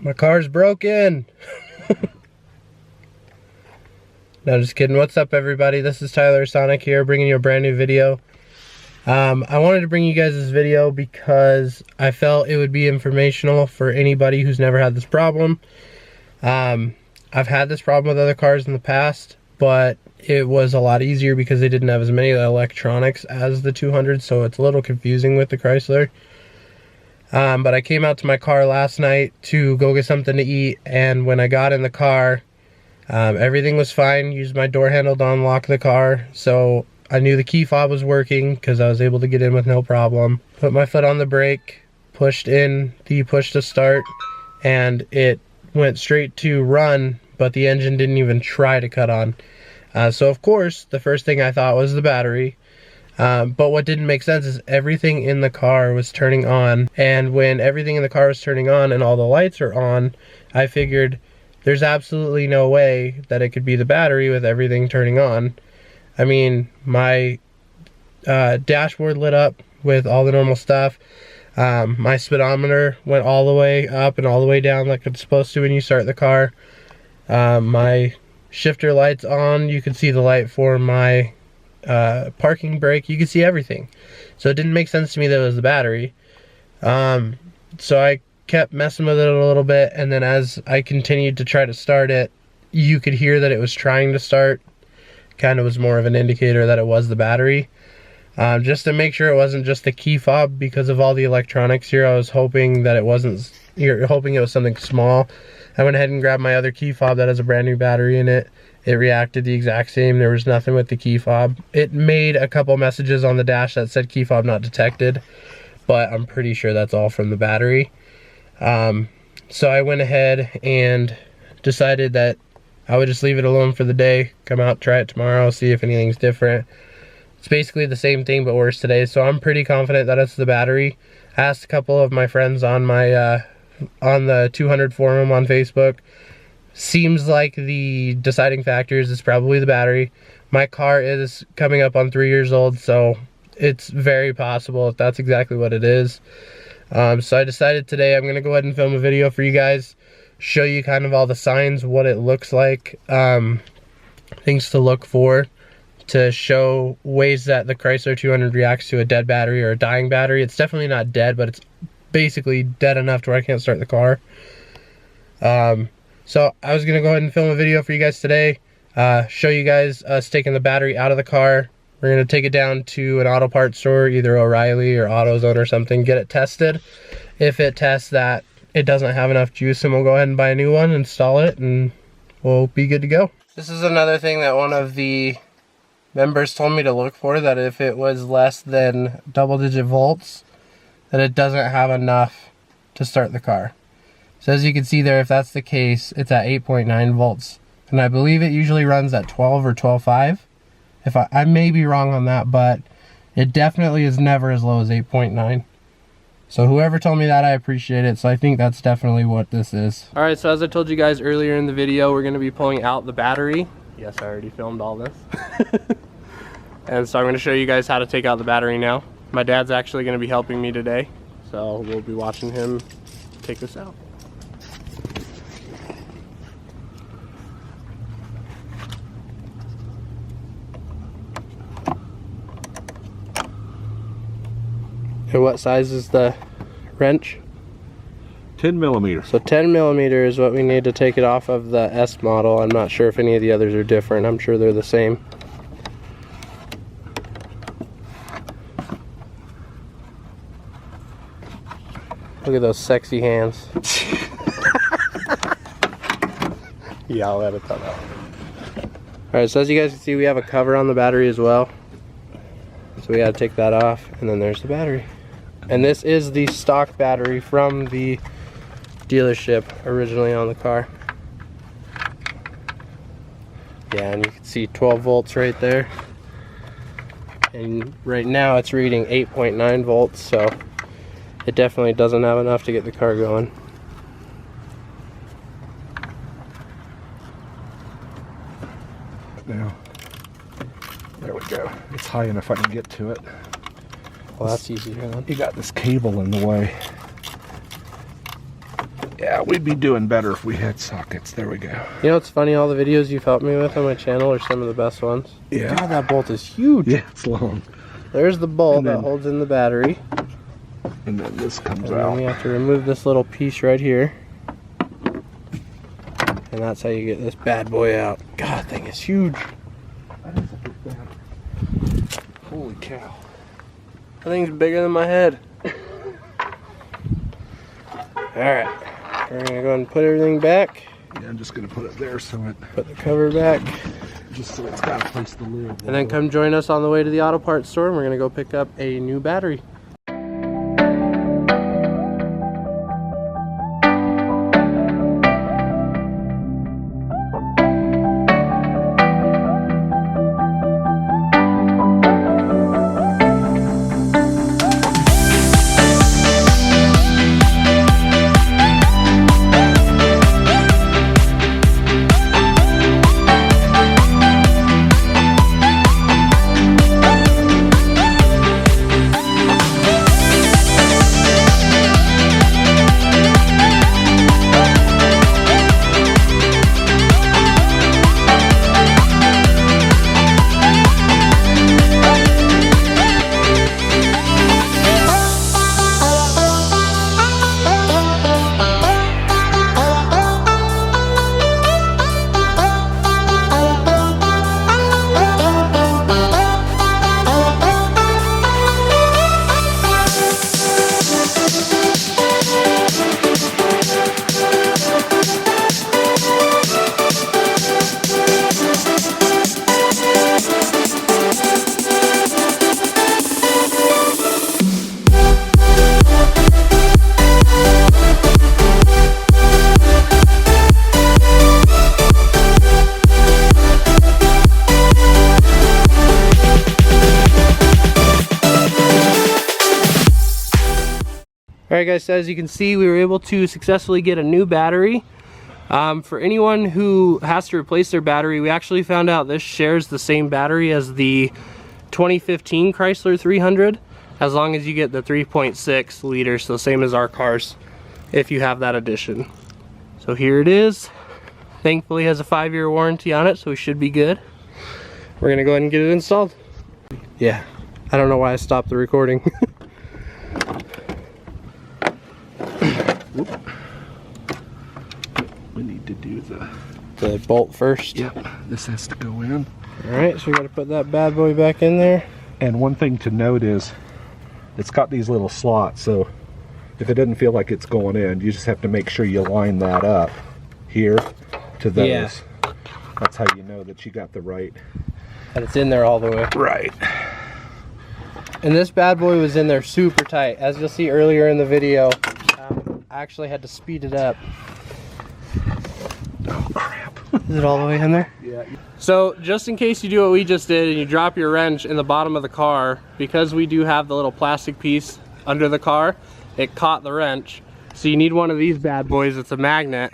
My car's broken. No, just kidding. What's up, everybody? This is Tyler Sonic here, bringing you a brand new video. I wanted to bring you guys this video because I felt it would be informational for anybody who's never had this problem. I've had this problem with other cars in the past, but it was a lot easier because they didn't have as many electronics as the 200, so it's a little confusing with the Chrysler. But I came out to my car last night to go get something to eat, and when I got in the car, everything was fine. Used my door handle to unlock the car, so I knew the key fob was working because I was able to get in with no problem. Put my foot on the brake, pushed in the push to start, and it went straight to run, but the engine didn't even try to cut on. So of course, the first thing I thought was the battery. But what didn't make sense is everything in the car was turning on, and when everything in the car was turning on and all the lights are on, I figured there's absolutely no way that it could be the battery with everything turning on. I mean, my dashboard lit up with all the normal stuff. My speedometer went all the way up and all the way down like it's supposed to when you start the car. My shifter light's on. You can see the light for my parking brake. You can see everything. So it didn't make sense to me that it was the battery. So I kept messing with it a little bit, and then as I continued to try to start it, you could hear that it was trying to start. Kind of was more of an indicator that it was the battery. Just to make sure it wasn't just the key fob because of all the electronics here, I was hoping that it wasn't, you're hoping it was something small. I went ahead and grabbed my other key fob that has a brand new battery in it. It reacted the exact same. There was nothing with the key fob. It made a couple messages on the dash that said key fob not detected, but I'm pretty sure that's all from the battery. So I went ahead and decided that I would just leave it alone for the day, come out, try it tomorrow, see if anything's different. It's basically the same thing but worse today, so I'm pretty confident that it's the battery. I asked a couple of my friends on my on the 200 forum on Facebook. Seems like the deciding factors is probably the battery. My car is coming up on 3 years old, so it's very possible if that's exactly what it is. So I decided today I'm going to go ahead and film a video for you guys, show you kind of all the signs, what it looks like, things to look for, to show ways that the Chrysler 200 reacts to a dead battery or a dying battery. It's definitely not dead, but it's basically dead enough to where I can't start the car. So I was going to go ahead and film a video for you guys today, show you guys us taking the battery out of the car. We're going to take it down to an auto parts store, either O'Reilly or AutoZone or something, get it tested. If it tests that it doesn't have enough juice, and we'll go ahead and buy a new one, install it, and we'll be good to go. This is another thing that one of the members told me to look for, that if it was less than double-digit volts, that it doesn't have enough to start the car. So as you can see there, if that's the case, it's at 8.9 volts. And I believe it usually runs at 12 or 12.5. If I may be wrong on that, but it definitely is never as low as 8.9. So whoever told me that, I appreciate it. So I think that's definitely what this is. All right, so as I told you guys earlier in the video, we're gonna be pulling out the battery. Yes, I already filmed all this. And so I'm gonna show you guys how to take out the battery now. My dad's actually gonna be helping me today, so we'll be watching him take this out. And what size is the wrench? 10 millimeters. So 10 millimeter is what we need to take it off of the S model. I'm not sure if any of the others are different. I'm sure they're the same. Look at those sexy hands. Yeah, I'll edit that out. Alright, so as you guys can see, we have a cover on the battery as well. So we gotta take that off, and then there's the battery. And this is the stock battery from the dealership originally on the car. Yeah, and you can see 12 volts right there. And right now it's reading 8.9 volts, so it definitely doesn't have enough to get the car going. Now, there we go. It's high enough I can get to it. Well, that's easier then. You got this cable in the way. Yeah, we'd be doing better if we had sockets. There we go. You know what's funny? All the videos you've helped me with on my channel are some of the best ones. Yeah. God, that bolt is huge. Yeah, it's long. There's the bolt that holds in the battery. And then this comes And out. then we have to remove this little piece right here. And that's how you get this bad boy out. God, that thing is huge. That is a big battery. Holy cow. That thing's bigger than my head. Alright, we're gonna go ahead and put everything back. Yeah, I'm just gonna put it there so it, Put the cover back. just so it's got a place to live. And then come join us on the way to the auto parts store and we're gonna go pick up a new battery. Alright guys, so as you can see, we were able to successfully get a new battery. For anyone who has to replace their battery, we actually found out this shares the same battery as the 2015 Chrysler 300, as long as you get the 3.6 liters, so same as our cars, if you have that addition. So here it is. Thankfully it has a 5-year warranty on it, so we should be good. We're gonna go ahead and get it installed. Yeah, I don't know why I stopped the recording. We need to do The bolt first. Yep, this has to go in. Alright, so we gotta put that bad boy back in there. And one thing to note is, it's got these little slots, so if it doesn't feel like it's going in, you just have to make sure you line that up here to those. Yeah. That's how you know that you got the right. That it's in there all the way. Right. And this bad boy was in there super tight. As you'll see earlier in the video, I actually had to speed it up. Oh crap. Is it all the way in there? Yeah. So just in case you do what we just did and you drop your wrench in the bottom of the car, because we do have the little plastic piece under the car, it caught the wrench. So you need one of these bad boys. It's a magnet.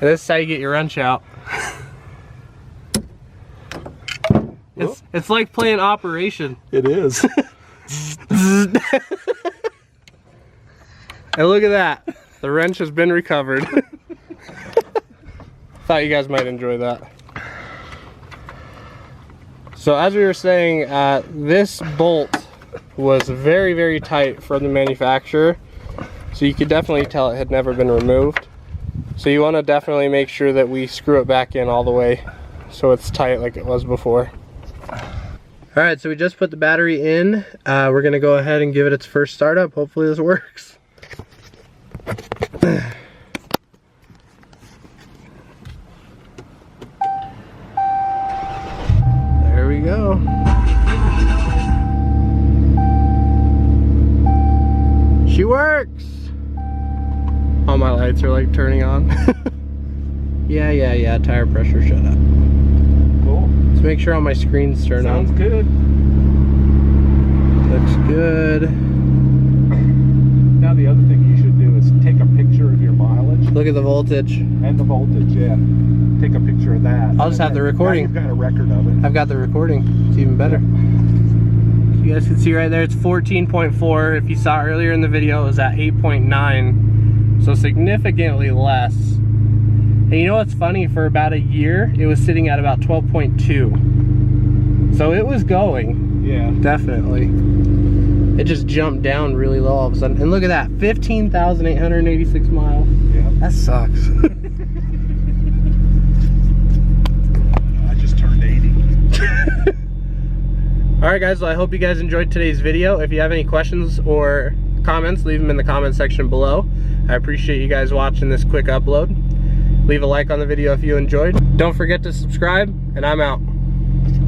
And this is how you get your wrench out. It's like playing Operation. It is. And look at that. The wrench has been recovered. Thought you guys might enjoy that. So as we were saying, this bolt was very, very tight from the manufacturer. So you could definitely tell it had never been removed. So you want to definitely make sure that we screw it back in all the way so it's tight like it was before. Alright, so we just put the battery in. We're going to go ahead and give it its first startup. Hopefully this works. There we go. She works! All my lights are like turning on. Yeah, tire pressure, shut up. Cool. Let's make sure all my screens turn on. Sounds good. Looks good. Now the other thing you should do is take a picture of your mileage. Look at the voltage. And the voltage, yeah. Take a picture of that. I'll just have the recording. Now you've got a record of it. I've got the recording. It's even better. You guys can see right there, it's 14.4. If you saw earlier in the video, it was at 8.9. So significantly less. And you know what's funny? For about a year, it was sitting at about 12.2. So it was going. Yeah. Definitely. It just jumped down really low all of a sudden. And look at that, 15,886 miles. Yeah. That sucks. I just turned 80. Alright guys, well, I hope you guys enjoyed today's video. If you have any questions or comments, leave them in the comment section below. I appreciate you guys watching this quick upload. Leave a like on the video if you enjoyed. Don't forget to subscribe, and I'm out.